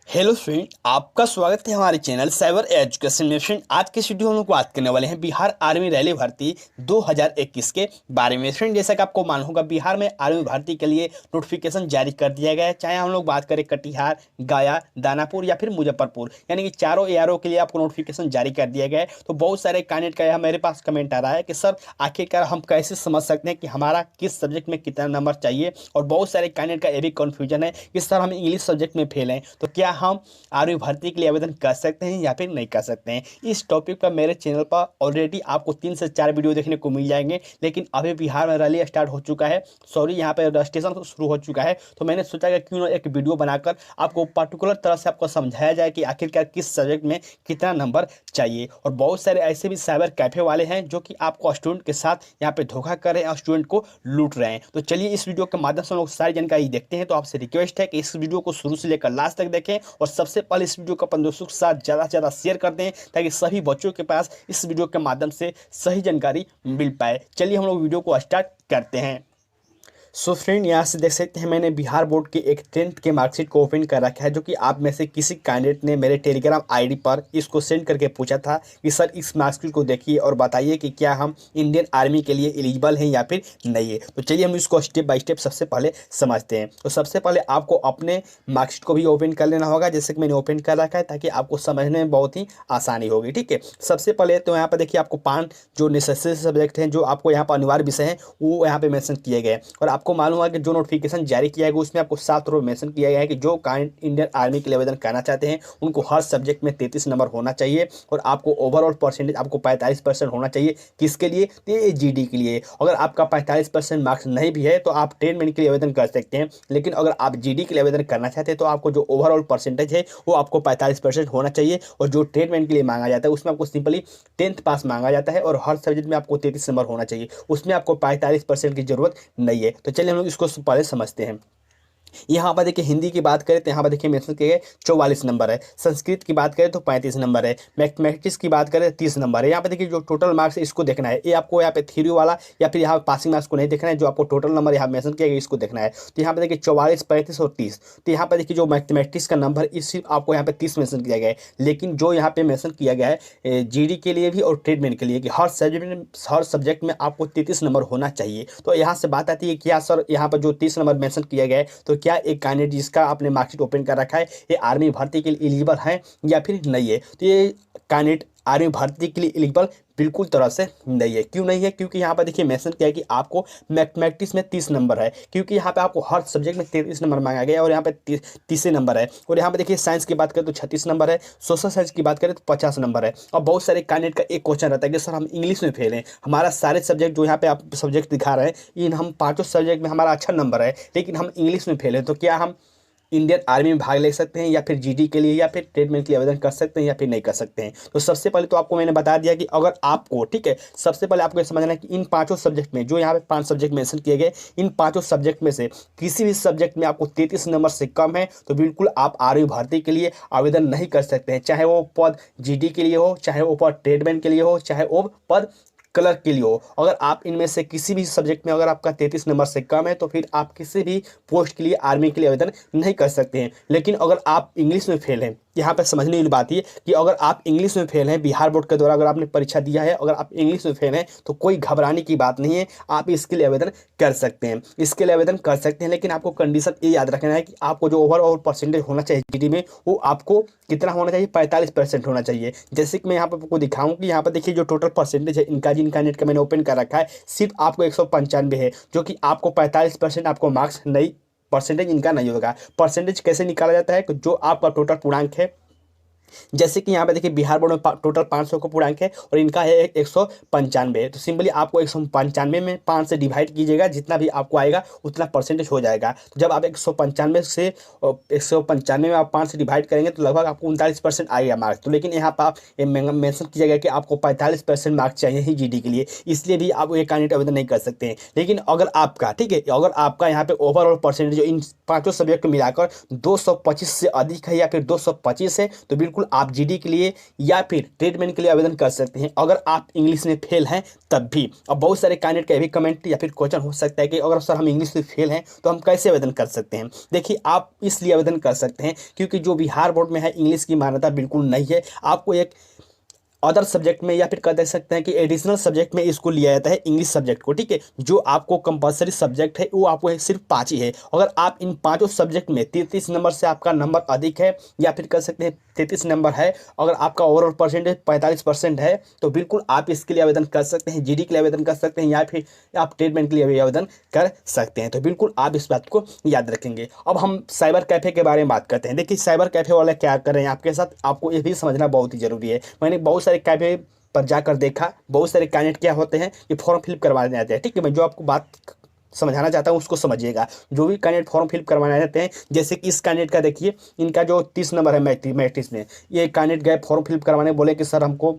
Hello friend, आपका स्वागत है हमारे चैनल साइबर एजुकेशन में। फ्रेंड, आज के वीडियो में हम लोग बात करने वाले हैं बिहार आर्मी रैली भर्ती 2021 के बारे में। फ्रेंड, जैसा कि आपको मालूम होगा, बिहार में आर्मी भर्ती के लिए नोटिफिकेशन जारी कर दिया गया है। चाहे हम लोग बात करें कटिहार, गया, दानापुर या फिर मुजफ्फरपुर, यानी कि चारों एआरओ के लिए आपको नोटिफिकेशन जारी कर दिया गया है। तो बहुत सारे कैंडिडेट का यहाँ मेरे पास कमेंट आ रहा है कि सर आखिरकार हम कैसे समझ सकते हैं कि हमारा किस सब्जेक्ट में कितना नंबर चाहिए। और बहुत सारे कैंडिडेट का ये भी कन्फ्यूजन है कि सर हम इंग्लिश सब्जेक्ट में फेल हैं, तो क्या हम आर्मी भर्ती के लिए आवेदन कर सकते हैं या फिर नहीं कर सकते हैं। इस टॉपिक पर मेरे चैनल पर ऑलरेडी आपको 3 से 4 वीडियो देखने को मिल जाएंगे। लेकिन अभी बिहार में रैली स्टार्ट हो चुका है, सॉरी यहाँ पे रजिस्ट्रेशन शुरू हो चुका है। तो मैंने सोचा कि क्यों ना एक वीडियो बनाकर आपको पर्टिकुलर तरह से आपको समझाया जाए कि आखिरकार किस सब्जेक्ट में कितना नंबर चाहिए। और बहुत सारे ऐसे भी साइबर कैफे वाले हैं जो कि आपको स्टूडेंट के साथ यहाँ पे धोखा कर रहे हैं और स्टूडेंट को लूट रहे हैं। तो चलिए इस वीडियो के माध्यम से हम लोग सारी जानकारी देखते हैं। तो आपसे रिक्वेस्ट है कि इस वीडियो को शुरू से लेकर लास्ट तक देखें और सबसे पहले इस वीडियो को अपन दोस्तों के साथ ज़्यादा से ज़्यादा शेयर कर दें ताकि सभी बच्चों के पास इस वीडियो के माध्यम से सही जानकारी मिल पाए। चलिए हम लोग वीडियो को स्टार्ट करते हैं। सो फ्रेंड, यहाँ से देख सकते हैं मैंने बिहार बोर्ड के एक 10th के मार्कशीट को ओपन कर रखा है, जो कि आप में से किसी कैंडिडेट ने मेरे टेलीग्राम आईडी पर इसको सेंड करके पूछा था कि सर इस मार्कशीट को देखिए और बताइए कि क्या हम इंडियन आर्मी के लिए एलिजिबल हैं या फिर नहीं है। तो चलिए हम इसको स्टेप बाय स्टेप सबसे पहले समझते हैं। तो सबसे पहले आपको अपने मार्कशीट को भी ओपन कर लेना होगा, जैसे कि मैंने ओपन कर रखा है, ताकि आपको समझने में बहुत ही आसानी होगी। ठीक है, सबसे पहले तो यहाँ पर देखिए आपको 5 जो नेसेसरी सब्जेक्ट हैं, जो आपको यहाँ पर अनिवार्य विषय हैं, वो यहाँ पे मेंशन किए गए। और आपको मालूम है कि जो नोटिफिकेशन जारी किया गया उसमें आपको 7 रो मेंशन किया गया है कि जो इंडियन आर्मी के लिए आवेदन करना चाहते हैं उनको हर सब्जेक्ट में 33 नंबर होना चाहिए और आपको ओवरऑल परसेंटेज आपको 45% होना चाहिए। किसके लिए? तो ये जीडी के लिए। अगर आपका 45% मार्क्स नहीं भी है तो आप ट्रेडमैन के लिए आवेदन कर सकते हैं, लेकिन अगर आप जीडी के लिए आवेदन करना चाहते हैं तो आपको जो ओवरऑल परसेंटेज है वो आपको 45% होना चाहिए। और जो ट्रेडमैन के लिए मांगा जाता है उसमें आपको सिंपली 10th पास मांगा जाता है और हर सब्जेक्ट में आपको 33 नंबर होना चाहिए, उसमें आपको 45% की जरूरत नहीं है। तो चलिए हम लोग इसको पहले समझते हैं। यहाँ पर देखिए हिंदी की बात करें तो यहाँ पर देखिए मेंशन किए गए 44 नंबर है। संस्कृत की बात करें तो 35 नंबर है। मैथमेटिक्स की बात करें 30 नंबर है। यहाँ पर देखिए जो टोटल मार्क्स है इसको देखना है। ये आपको यहाँ पे थ्योरी वाला या फिर यहाँ पासिंग मार्क्स को नहीं देखना है, जो आपको टोटल नंबर यहाँ मेंशन किया गया इसको देखना है। तो यहाँ पर देखिए 44, 35 और 30। तो यहाँ पर देखिए जो मैथमेटिक्स का नंबर इस सिर्फ आपको यहाँ पे 30 मेंशन किया गया है, लेकिन जो यहाँ पे मेंशन किया गया है जीडी के लिए भी और ट्रेडमैन के लिए कि हर सब्जेक्ट में आपको 33 नंबर होना चाहिए। तो यहाँ से बात आती है कि सर यहाँ पर जो 30 नंबर मेंशन किया गया है, तो क्या एक कैंडिडेट जिसका आपने मार्कशीट ओपन कर रखा है ये आर्मी भर्ती के लिए एलिजिबल है या फिर नहीं है? तो ये कैंडिडेट आर्मी भर्ती के लिए एलिजिबल बिल्कुल तरह से नहीं है। क्यों नहीं है? क्योंकि यहाँ पर देखिए मेंशन किया है कि आपको मैथमेटिक्स में 30 नंबर है, क्योंकि यहाँ पे आपको हर सब्जेक्ट में 33 नंबर मांगा गया है और यहाँ पे 30 नंबर है। और यहाँ पे देखिए साइंस की बात करें तो 36 नंबर है, सोशल साइंस की बात करें तो 50 नंबर है। और बहुत सारे कैंडिडेट का एक क्वेश्चन रहता है कि सर हम इंग्लिश में फेल हैं, हमारा सारे सब्जेक्ट जो यहाँ पे आप सब्जेक्ट दिखा रहे हैं इन हम 5 सब्जेक्ट में हमारा अच्छा नंबर है, लेकिन हम इंग्लिश में फेल हैं, तो क्या हम इंडियन आर्मी में भाग ले सकते हैं या फिर जीडी के लिए या फिर ट्रेडमैन के लिए आवेदन कर सकते हैं या फिर नहीं कर सकते हैं? तो सबसे पहले तो आपको मैंने बता दिया कि अगर आपको, ठीक है, सबसे पहले आपको ये समझना है कि इन 5 सब्जेक्ट में, जो यहाँ पे 5 सब्जेक्ट मेंशन किए गए, इन 5 सब्जेक्ट में से किसी भी सब्जेक्ट में आपको 33 नंबर से कम है तो बिल्कुल आप आर्मी भर्ती के लिए आवेदन नहीं कर सकते हैं। चाहे वो पद जीडी के लिए हो, चाहे वो पद ट्रेडमैन के लिए हो, चाहे वो पद कलर के लिए हो। अगर आप इनमें से किसी भी सब्जेक्ट में अगर आपका 33 नंबर से कम है तो फिर आप किसी भी पोस्ट के लिए आर्मी के लिए आवेदन नहीं कर सकते हैं। लेकिन अगर आप इंग्लिश में फेल हैं, यहाँ पर समझने वाली बात ये कि अगर आप इंग्लिश में फेल हैं, बिहार बोर्ड के द्वारा अगर आपने परीक्षा दिया है, अगर आप इंग्लिश में फेल हैं तो कोई घबराने की बात नहीं है, आप इसके लिए आवेदन कर सकते हैं, इसके लिए आवेदन कर सकते हैं। लेकिन आपको कंडीशन ये याद रखना है कि आपको जो ओवरऑल परसेंटेज होना चाहिए जीडी में वो आपको कितना होना चाहिए? 45% होना चाहिए। जैसे कि मैं यहाँ पर आपको दिखाऊँ कि यहाँ पर देखिए जो टोटल परसेंटेज है जिनका नेट का मैंने ओपन कर रखा है, सिर्फ आपको 195 है, जो कि आपको 45% आपको मार्क्स नहीं, परसेंटेज इनका नहीं होगा। परसेंटेज कैसे निकाला जाता है? जो आपका टोटल पूर्णांक है, जैसे कि यहाँ पे देखिए बिहार बोर्ड में टोटल 500 का पूर्णांक है और इनका है 195, तो सिंपली आपको 195 में 5 से डिवाइड कीजिएगा, जितना भी आपको आएगा उतना परसेंटेज हो जाएगा। तो जब आप 195 से 195 में आप 5 से डिवाइड करेंगे तो लगभग आपको 39% आएगा मार्क्स। तो लेकिन यहाँ पर आप मेंशन किया गया कि आपको 45% मार्क्स चाहिए ही जीडी के लिए, इसलिए भी आप ये कैंडिडेट आवेदन नहीं कर सकते हैं। लेकिन अगर आपका, ठीक है, अगर आपका यहाँ पे ओवरऑल परसेंटेज इन 5 सब्जेक्ट को मिलाकर 225 से अधिक है या फिर 225 है तो बिल्कुल बिल्कुल आप जीडी के लिए या फिर ट्रेडमैन के लिए आवेदन कर सकते हैं, अगर आप इंग्लिश में फेल हैं तब भी। अब बहुत सारे कैंडिडेट का भी कमेंट या फिर क्वेश्चन हो सकता है कि अगर सर हम इंग्लिश में फेल हैं तो हम कैसे आवेदन कर सकते हैं। देखिए, आप इसलिए आवेदन कर सकते हैं क्योंकि जो बिहार बोर्ड में है इंग्लिश की मान्यता बिल्कुल नहीं है। आपको एक अदर सब्जेक्ट में या फिर कह दे सकते हैं कि एडिशनल सब्जेक्ट में इसको लिया जाता है इंग्लिश सब्जेक्ट को, ठीक है। जो आपको कंपलसरी सब्जेक्ट है वो आपको सिर्फ 5 ही है। अगर आप इन 5 सब्जेक्ट में 33 नंबर से आपका नंबर अधिक है या फिर कह सकते हैं 33 नंबर है, अगर आपका ओवरऑल परसेंटेज 45% है तो बिल्कुल आप इसके लिए आवेदन कर सकते हैं, जीडी के लिए आवेदन कर सकते हैं या फिर आप ट्रेडमैन के लिए भी आवेदन कर सकते हैं। तो बिल्कुल आप इस बात को याद रखेंगे। अब हम साइबर कैफ़े के बारे में बात करते हैं। देखिए, साइबर कैफ़े वाले क्या कर रहे हैं आपके साथ, आपको ये भी समझना बहुत ही ज़रूरी है। मैंने बहुत सारे कैफ़े पर जाकर देखा, बहुत सारे कैंडिडेट क्या होते हैं कि फॉर्म फिल करवाने आते हैं, ठीक है। मैं जो आपको बात समझाना चाहता हूँ उसको समझिएगा। जो भी कैंडिडेट फॉर्म फिल करवाने जाते हैं, जैसे कि इस कैंडिडेट का देखिए, इनका जो 30 नंबर है मैट्रिक्स में, ये कैंडिडेट गए फॉर्म फिल करवाने, बोले कि सर हमको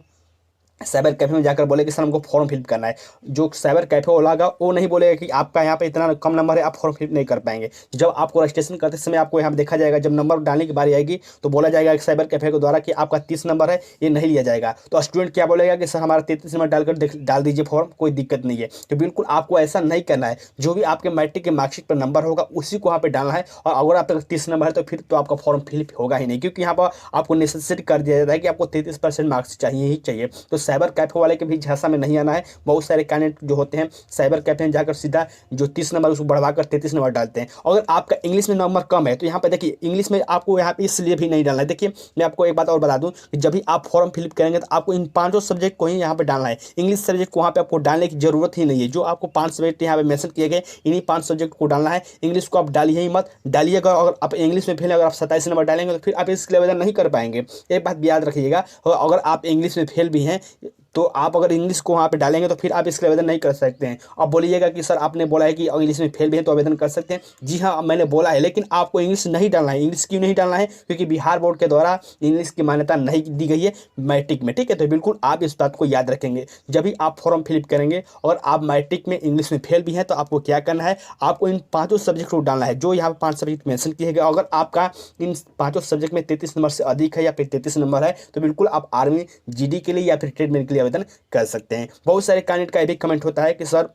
साइबर कैफे में जाकर बोले कि सर हमको फॉर्म फिल करना है। जो साइबर कैफे वाला होगा वो नहीं बोलेगा कि आपका यहाँ पे इतना कम नंबर है आप फॉर्म फिल नहीं कर पाएंगे। जब आपको रजिस्ट्रेशन करते समय आपको यहाँ पे देखा जाएगा, जब नंबर डालने की बारी आएगी तो बोला जाएगा कि साइबर कैफे के द्वारा कि आपका 30 नंबर है, ये नहीं लिया जाएगा। तो स्टूडेंट क्या बोलेगा कि सर हमारा 33 नंबर डालकर डाल दीजिए फॉर्म, कोई दिक्कत नहीं है। तो बिल्कुल आपको ऐसा नहीं करना है। जो भी आपके मैट्रिक के मार्कशीट पर नंबर होगा उसी को वहाँ पर डालना है। और अगर आपका 30 नंबर है तो फिर तो आपका फॉर्म फिल होगा ही नहीं, क्योंकि यहाँ पर आपको नेसेसरी कर दिया जाता है कि आपको 33% मार्क्स चाहिए ही चाहिए। तो साइबर कैफे वाले के भी झांसा में नहीं आना है। बहुत सारे कैंडिडेट जो होते हैं साइबर कैफे में जाकर सीधा जो 30 नंबर उसको बढ़वाकर 33 नंबर डालते हैं। अगर आपका इंग्लिश में नंबर कम है तो यहाँ पे देखिए, इंग्लिश में आपको यहाँ पे इसलिए भी नहीं डालना है। देखिए, मैं आपको एक बात और बता दूं कि जब भी आप फॉर्म फिलअप करेंगे तो आपको इन 5 सब्जेक्ट को ही यहाँ पे डालना है। इंग्लिश सब्जेक्ट को वहाँ पे आपको डालने की जरूरत ही नहीं है। जो आपको 5 सब्जेक्ट यहाँ पे मेंशन किए गए, इन्हीं 5 सब्जेक्ट को डालना है। इंग्लिश को आप डालिए ही मत, डालिएगा। अगर आप इंग्लिश में फेल है, अगर आप 27 नंबर डालेंगे तो फिर आप इसके लिए आवेदन नहीं कर पाएंगे। एक बात याद रखिएगा, अगर आप इंग्लिश में फेल भी हैं तो आप अगर इंग्लिश को वहाँ पे डालेंगे तो फिर आप इसके आवेदन नहीं कर सकते हैं। अब बोलिएगा कि सर आपने बोला है कि इंग्लिश में फेल भी है तो आवेदन कर सकते हैं। जी हाँ, मैंने बोला है, लेकिन आपको इंग्लिश नहीं डालना है। इंग्लिश क्यों नहीं डालना है? क्योंकि बिहार बोर्ड के द्वारा इंग्लिश की मान्यता नहीं दी गई है मैट्रिक में, ठीक है। तो बिल्कुल आप इस बात को याद रखेंगे। जब भी आप फॉर्म फिलअप करेंगे और आप मैट्रिक में इंग्लिश में फेल भी हैं तो आपको क्या करना है, आपको इन 5 सब्जेक्ट को डालना है जो यहाँ पर 5 सब्जेक्ट मेंशन किए गए। अगर आपका इन 5 सब्जेक्ट में 33 नंबर से अधिक है या फिर 33 नंबर है तो बिल्कुल आप आर्मी, जीडी के लिए या फिर ट्रेडमैन के लिए आवेदन कर सकते हैं। बहुत सारे कैंडिडेट का ये भी कमेंट होता है कि सर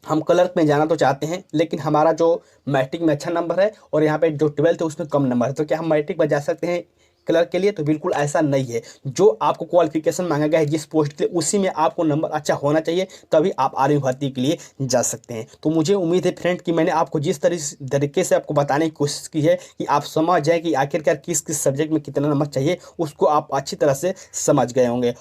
हम क्लर्क में जाना तो चाहते हैं लेकिन हमारा जो मैट्रिक में अच्छा नंबर है और यहाँ पे जो 12th है उसमें कम नंबर है, तो क्या हम मैट्रिक में जा सकते हैं क्लर्क के लिए? तो बिल्कुल ऐसा नहीं है। जो आपको क्वालिफिकेशन मांगा गया है जिस पोस्ट के लिए, उसी में आपको नंबर अच्छा होना चाहिए, तभी आप आर्मी भर्ती के लिए जा सकते हैं। तो मुझे उम्मीद है फ्रेंड कि मैंने आपको जिस तरीके से आपको बताने की कोशिश की है कि आप समझ जाए कि आखिरकार किस किस सब्जेक्ट में कितना नंबर चाहिए, उसको आप अच्छी तरह से समझ गए होंगे।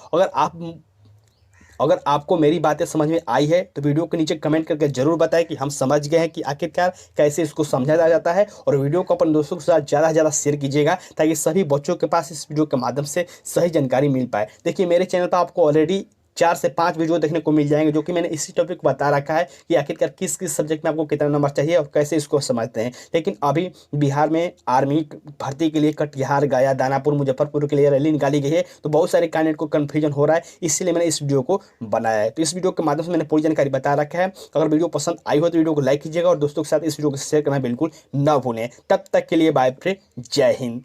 अगर आपको मेरी बातें समझ में आई है तो वीडियो के नीचे कमेंट करके जरूर बताएं कि हम समझ गए हैं कि आखिरकार कैसे इसको समझा जाता है। और वीडियो को अपने दोस्तों के साथ ज़्यादा से ज़्यादा शेयर कीजिएगा ताकि सभी बच्चों के पास इस वीडियो के माध्यम से सही जानकारी मिल पाए। देखिए, मेरे चैनल पर आपको ऑलरेडी 4 से 5 वीडियो देखने को मिल जाएंगे जो कि मैंने इसी टॉपिक को बता रखा है कि आखिरकार किस किस सब्जेक्ट में आपको कितना नंबर चाहिए और कैसे इसको समझते हैं। लेकिन अभी बिहार में आर्मी भर्ती के लिए कटिहार, गया, दानापुर, मुजफ्फरपुर के लिए रैली निकाली गई है, तो बहुत सारे कैंडिडेट को कन्फ्यूजन हो रहा है, इसलिए मैंने इस वीडियो को बनाया है। तो इस वीडियो के माध्यम से मैंने पूरी जानकारी बता रखा है। अगर वीडियो पसंद आई हो तो वीडियो को लाइक कीजिएगा और दोस्तों के साथ इस वीडियो को शेयर करना बिल्कुल ना भूलें। तब तक के लिए बाय फ्रेंड, जय हिंद।